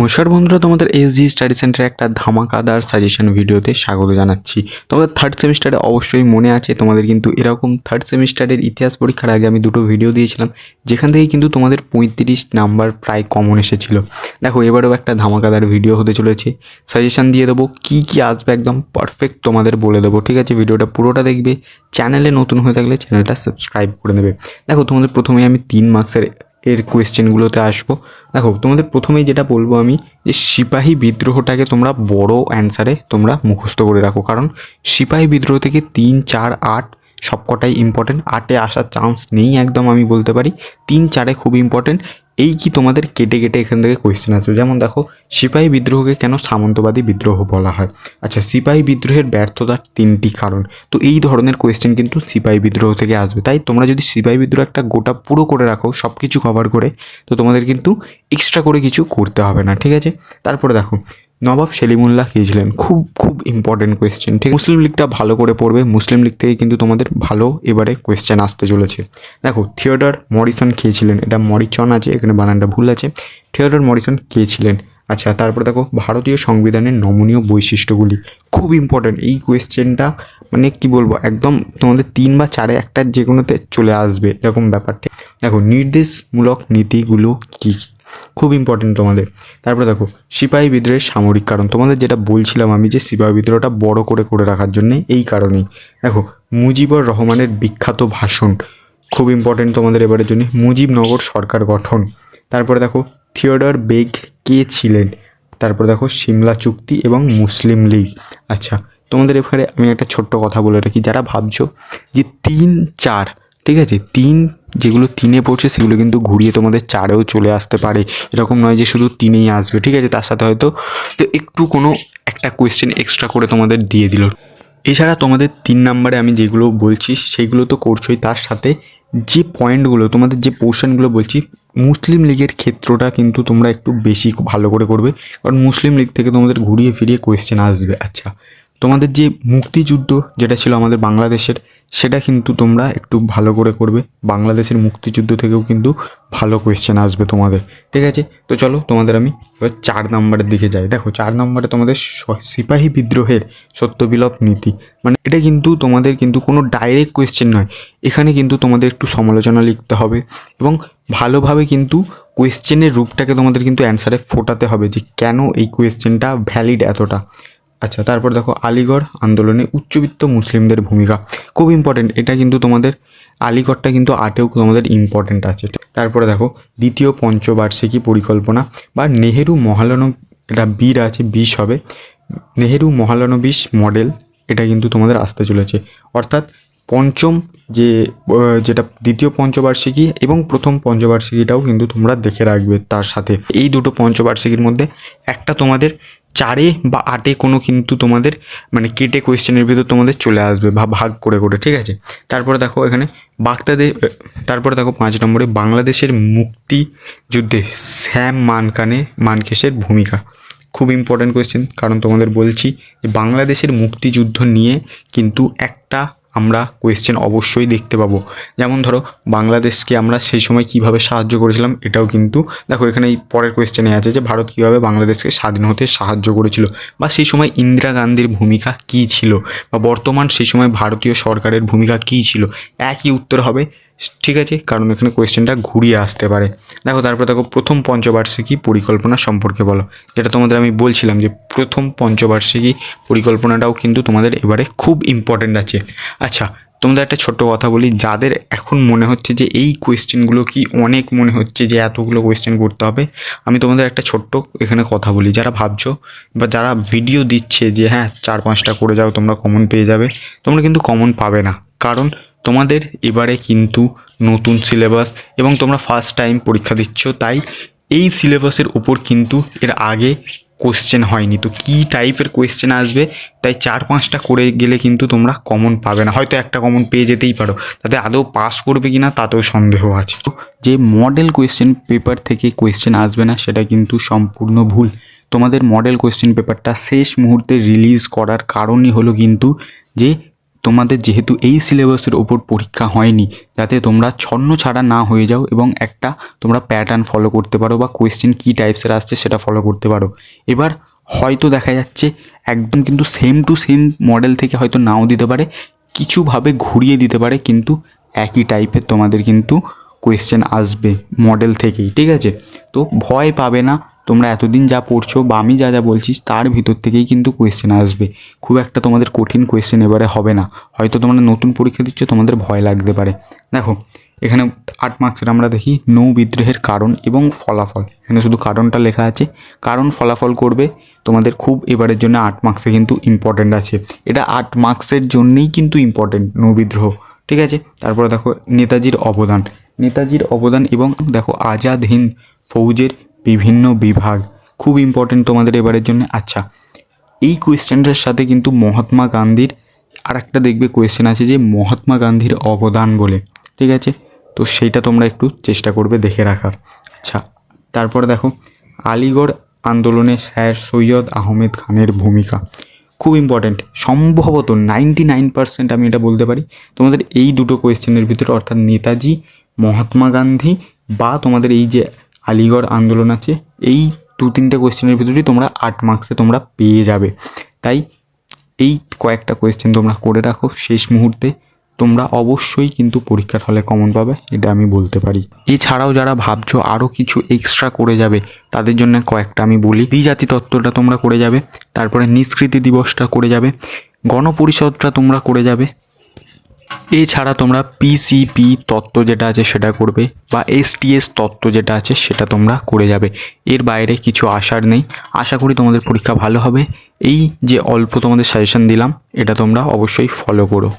নমস্কার বন্ধুরা, তোমাদের এসজি স্টাডি সেন্টারে একটা ধামাকাদার সাজেশন ভিডিওতে স্বাগত জানাচ্ছি। তোমাদের থার্ড সেমিস্টারে অবশ্যই মনে আছে তোমাদের কিন্তু এরকম থার্ড সেমিস্টারের ইতিহাস পরীক্ষার আগে আমি দুটো ভিডিও দিয়েছিলাম, যেখান থেকে কিন্তু তোমাদের 35 নাম্বার প্রায় কমন এসেছিল। দেখো এবারেও একটা ধামাকাদার ভিডিও হতে চলেছে, সাজেশন দিয়ে দেবো, কী কী আসবে একদম পারফেক্ট তোমাদের বলে দেবো। ঠিক আছে, ভিডিওটা পুরোটা দেখবে। চ্যানেলে নতুন হয়ে থাকলে চ্যানেলটা সাবস্ক্রাইব করে নেবে। দেখো তোমাদের প্রথমেই আমি 3 মার্কসের কোয়েশ্চেনগুলোতে আসবো। দেখো তোমাদের প্রথমেই যেটা বলবো আমি, যে সিপাহী বিদ্রোহটাকে তোমরা বড় অ্যান্সারে তোমরা মুখস্থ করে রাখো, কারণ সিপাহী বিদ্রোহ থেকে 3, 4, 8 সবকটাই ইম্পর্টেন্ট। 8-এ আসার চান্স নেই একদম, আমি বলতে পারি 3, 4-এ খুব ইম্পর্টেন্ট। এই কি তোমাদের কেটে কেটে এখান থেকে কোয়েশ্চেন আসবে। যেমন দেখো, সিপাহী বিদ্রোহকে কেন সামন্তবাদী বিদ্রোহ বলা হয়? আচ্ছা, সিপাহী বিদ্রোহের ব্যর্থতার 3টি কারণ। তো এই ধরনের কোয়েশ্চেন কিন্তু সিপাহী বিদ্রোহ থেকে আসবে। তাই তোমরা যদি সিপাহী বিদ্রোহ একটা গোটা পুরো করে রাখো, সব কিছু কভার করে, তো তোমাদের কিন্তু এক্সট্রা করে কিছু করতে হবে না। ঠিক আছে, তারপরে দেখো নবাব সেলিমুল্লাহ কে ছিলেন? খুব খুব ইম্পর্টেন্ট কোয়েশ্চেন। ঠিক, মুসলিম লীগটা ভালো করে পড়বে। মুসলিম লীগ থেকে কিন্তু তোমাদের ভালো এবারে কোয়েশ্চেন আসতে চলেছে। দেখো থিওডর মরিসন কে ছিলেন? এটা মরিচন আছে, এখানে বানানটা ভুল আছে। থিওডর মরিসন কে ছিলেন? আচ্ছা, তারপরে দেখো ভারতীয় সংবিধানের নমনীয় বৈশিষ্ট্যগুলি, খুব ইম্পর্টেন্ট এই কোয়েশ্চেনটা। মানে কি বলবো, একদম তোমাদের 3 বা 4-এ একটা যে কোনোতে চলে আসবে এরকম ব্যাপারটা। দেখো নির্দেশমূলক নীতিগুলো কী কী, খুব ইম্পর্টেন্ট তোমাদের। তারপরে দেখো সিপাহী বিদ্রোহের সামরিক কারণ, তোমাদের যেটা বলছিলাম আমি, যে সিপাহী বিদ্রোহটা বড় করে রাখার জন্যে এই কারণেই। দেখো মুজিবুর রহমানের বিখ্যাত ভাষণ, খুব ইম্পর্টেন্ট তোমাদের এবারের জন্য। মুজিবনগর সরকার গঠন। তারপরে দেখো থিওডর বেগ কে ছিলেন? তারপরে দেখো সিমলা চুক্তি এবং মুসলিম লীগ। আচ্ছা, তোমাদের এবারে আমি একটা ছোট্ট কথা বলে রাখি, যারা ভাবছো যে 3, 4, ঠিক আছে, 3 যেগুলো 3-এ পড়ছে সেগুলো কিন্তু ঘুরিয়ে তোমাদের 4-এও চলে আসতে পারে। এরকম নয় যে শুধু 3-এই আসবে। ঠিক আছে, তার সাথে হয়তো তো একটু কোনো একটা কোয়েশ্চেন এক্সট্রা করে তোমাদের দিয়ে দিল। এছাড়া তোমাদের 3 নাম্বারে আমি যেগুলো বলছি সেইগুলো তো করছোই, তার সাথে যে পয়েন্টগুলো তোমাদের যে পোর্শনগুলো বলছি, মুসলিম লীগের ক্ষেত্রটা কিন্তু তোমরা একটু বেশি ভালো করে করবে, কারণ মুসলিম লীগ থেকে তোমাদের ঘুরিয়ে ফিরিয়ে কোয়েশ্চেন আসবে। আচ্ছা, তোমাদের যে মুক্তিযুদ্ধ যেটা ছিল আমাদের বাংলাদেশের, সেটা কিন্তু তোমরা একটু ভালো করে করবে। বাংলাদেশের মুক্তিযুদ্ধ থেকেও কিন্তু ভালো কোয়েশ্চেন আসবে তোমাদের। ঠিক আছে, তো চলো তোমাদের আমি এবার 4 নম্বরের দিকে যাই। দেখো 4 নম্বরে তোমাদের সিপাহী বিদ্রোহের সত্যবিলোপ নীতি, মানে এটা কিন্তু তোমাদের কিন্তু কোনো ডাইরেক্ট কোয়েশ্চেন নয়। এখানে কিন্তু তোমাদের একটু সমালোচনা লিখতে হবে এবং ভালোভাবে কিন্তু কোয়েশ্চেনের রূপটাকে তোমাদের কিন্তু অ্যান্সারে ফোটাতে হবে, যে কেন এই কোয়েশ্চেনটা ভ্যালিড এতটা। আচ্ছা, তারপর দেখো আলিগড় আন্দোলনে উচ্চবিত্ত মুসলিমদের ভূমিকা, খুব ইম্পর্টেন্ট। এটা কিন্তু তোমাদের আলিগড়টা কিন্তু 8-এও তোমাদের ইম্পর্টেন্ট আছে। তারপরে দেখো দ্বিতীয় পঞ্চবার্ষিকী পরিকল্পনা বা নেহেরু মহালনব, এটা বীর আছে, 20 হবে, নেহেরু মহালনবিশ মডেল, এটা কিন্তু তোমাদের আসতে চলেছে। অর্থাৎ পঞ্চম যেটা দ্বিতীয় পঞ্চবার্ষিকী এবং প্রথম পঞ্চবার্ষিকীটাও কিন্তু তোমরা দেখে রাখবে। তার সাথে এই দুটো পঞ্চবার্ষিকীর মধ্যে একটা তোমাদের 4-এ বা 8-এ কোনো কিন্তু তোমাদের মানে কেটে কোয়েশ্চেনের ভিতর তোমাদের চলে আসবে বা ভাগ করে। ঠিক আছে, তারপরে দেখো এখানে তারপরে দেখো 5 নম্বরে বাংলাদেশের মুক্তিযুদ্ধে স্যাম মানকেশের ভূমিকা, খুব ইম্পর্ট্যান্ট কোয়েশ্চেন। কারণ তোমাদের বলছি যে বাংলাদেশের মুক্তিযুদ্ধ নিয়ে কিন্তু একটা আমরা কোয়েশ্চেন অবশ্যই দেখতে পাবো। যেমন ধরো বাংলাদেশকে আমরা সেই সময় কিভাবে সাহায্য করেছিলাম, এটাও কিন্তু দেখো এখানে এই পরের কোয়েশ্চেনে আছে, যে ভারত কীভাবে বাংলাদেশকে স্বাধীন হতে সাহায্য করেছিল, বা সেই সময় ইন্দিরা গান্ধীর ভূমিকা কী ছিল, বা বর্তমান সেই সময় ভারতীয় সরকারের ভূমিকা কী ছিল। একই উত্তর হবে। ঠিক আছে, কারণ এখানে কোয়েশ্চেনটা ঘুরিয়ে আসতে পারে। দেখো তারপর দেখো প্রথম পঞ্চবার্ষিকী পরিকল্পনা সম্পর্কে বলো, যেটা তোমাদের আমি বলছিলাম যে প্রথম পঞ্চবার্ষিকী পরিকল্পনাটাও কিন্তু তোমাদের এবারে খুব ইম্পর্টেন্ট আছে। আচ্ছা, তোমাদের একটা ছোট্ট কথা বলি, যাদের এখন মনে হচ্ছে যে এই কোয়েশ্চেনগুলো কি অনেক মনে হচ্ছে যে এতগুলো কোয়েশ্চেন করতে হবে, আমি তোমাদের একটা ছোট্ট এখানে কথা বলি। যারা ভাবছো বা যারা ভিডিও দিচ্ছে যে হ্যাঁ 4-5টা করে যাও তোমরা কমন পেয়ে যাবে, তোমরা কিন্তু কমন পাবে না। কারণ তোমাদের এবারে কিন্তু নতুন সিলেবাস এবং তোমরা ফার্স্ট টাইম পরীক্ষা দিচ্ছ, তাই এই সিলেবাসের উপর কিন্তু এর আগে কোয়েশ্চেন হয়নি। তো কী টাইপের কোয়েশ্চেন আসবে, তাই 4-5টা করে গেলে কিন্তু তোমরা কমন পাবে না। হয়তো একটা কমন পেয়ে যেতেই পারো, তাতে আদৌ পাস করবে কি না তাতেও সন্দেহ আছে। তো যে মডেল কোয়েশ্চেন পেপার থেকে কোয়েশ্চেন আসবে না সেটা কিন্তু সম্পূর্ণ ভুল। তোমাদের মডেল কোয়েশ্চেন পেপারটা শেষ মুহূর্তে রিলিজ করার কারণই হলো কিন্তু যে তোমাদের যেহেতু এই সিলেবাসের ওপর পরীক্ষা হয়নি, যাতে তোমরা ছন্ন ছাড়া না হয়ে যাও এবং একটা তোমরা প্যাটার্ন ফলো করতে পারো বা কোয়েশ্চেন কী টাইপসের আসছে সেটা ফলো করতে পারো। এবার হয়তো দেখা যাচ্ছে একদম কিন্তু সেম টু সেম মডেল থেকে হয়তো নাও দিতে পারে, কিছুভাবে ঘুরিয়ে দিতে পারে, কিন্তু একই টাইপের তোমাদের কিন্তু কোয়েশ্চেন আসবে মডেল থেকেই, ঠিক আছে? তো ভয় পাবে না, তোমরা এতদিন যা পড়ছো বা আমি যা যা বলছি তার ভিতর থেকেই কিন্তু কোয়েশ্চেন আসবে। খুব একটা তোমাদের কঠিন কোয়েশ্চেন এবারে হবে না। হয়তো তোমরা নতুন পরীক্ষা দিচ্ছ, তোমাদের ভয় লাগতে পারে। দেখো এখানে 8 মার্কসের আমরা দেখি নৌ বিদ্রোহের কারণ এবং ফলাফল। এখানে শুধু কারণটা লেখা আছে, কারণ ফলাফল করবে তোমাদের খুব এবারের জন্য 8 মার্কসে কিন্তু ইম্পর্টেন্ট আছে। এটা 8 মার্কসের জন্যেই কিন্তু ইম্পর্টেন্ট নৌ বিদ্রোহ, ঠিক আছে? তারপরে দেখো নেতাজির অবদান, নেতাজির অবদান এবং দেখো আজাদ হিন্দ ফৌজের বিভিন্ন বিভাগ, খুব ইম্পর্টেন্ট তোমাদের এবারের জন্য। আচ্ছা, এই কোয়েশ্চেনটার সাথে কিন্তু মহাত্মা গান্ধীর আর একটা দেখবে কোয়েশ্চেন আছে যে মহাত্মা গান্ধীর অবদান বলে, ঠিক আছে? তো সেইটা তোমরা একটু চেষ্টা করবে দেখে রাখার। আচ্ছা, তারপরে দেখো আলিগড় আন্দোলনে স্যার সৈয়দ আহমেদ খানের ভূমিকা, খুব ইম্পর্ট্যান্ট। সম্ভবত 99% আমি এটা বলতে পারি তোমাদের এই দুটো কোয়েশ্চেনের ভিতরে, অর্থাৎ নেতাজি, মহাত্মা গান্ধী বা তোমাদের এই যে আলিগড় আন্দোলন আছে, এই 2-3টে কোয়েশ্চেনের ভিতরেই তোমরা 8 মার্কসে তোমরা পেয়ে যাবে। তাই এই কয়েকটা কোয়েশ্চেন তোমরা করে রাখো, শেষ মুহূর্তে তোমরা অবশ্যই কিন্তু পরীক্ষার হলে কমন পাবে, এটা আমি বলতে পারি। এছাড়াও যারা ভাবছো আরও কিছু এক্সট্রা করে যাবে, তাদের জন্য কয়েকটা আমি বলি। দ্বিজাতি তত্ত্বটা তোমরা করে যাবে, তারপরে নিষ্কৃতি দিবসটা করে যাবে, গণপরিষদটা তোমরা করে যাবে। এছাড়া তোমরা পিসিপি তত্ত্ব যেটা আছে সেটা করবে, বা এসটিএস তত্ত্ব যেটা আছে সেটা তোমরা করে যাবে। এর বাইরে কিছু আশার নেই। আশা করি তোমাদের পরীক্ষা ভালো হবে। এই যে অল্প তোমাদের সাজেশন দিলাম, এটা তোমরা অবশ্যই ফলো করো।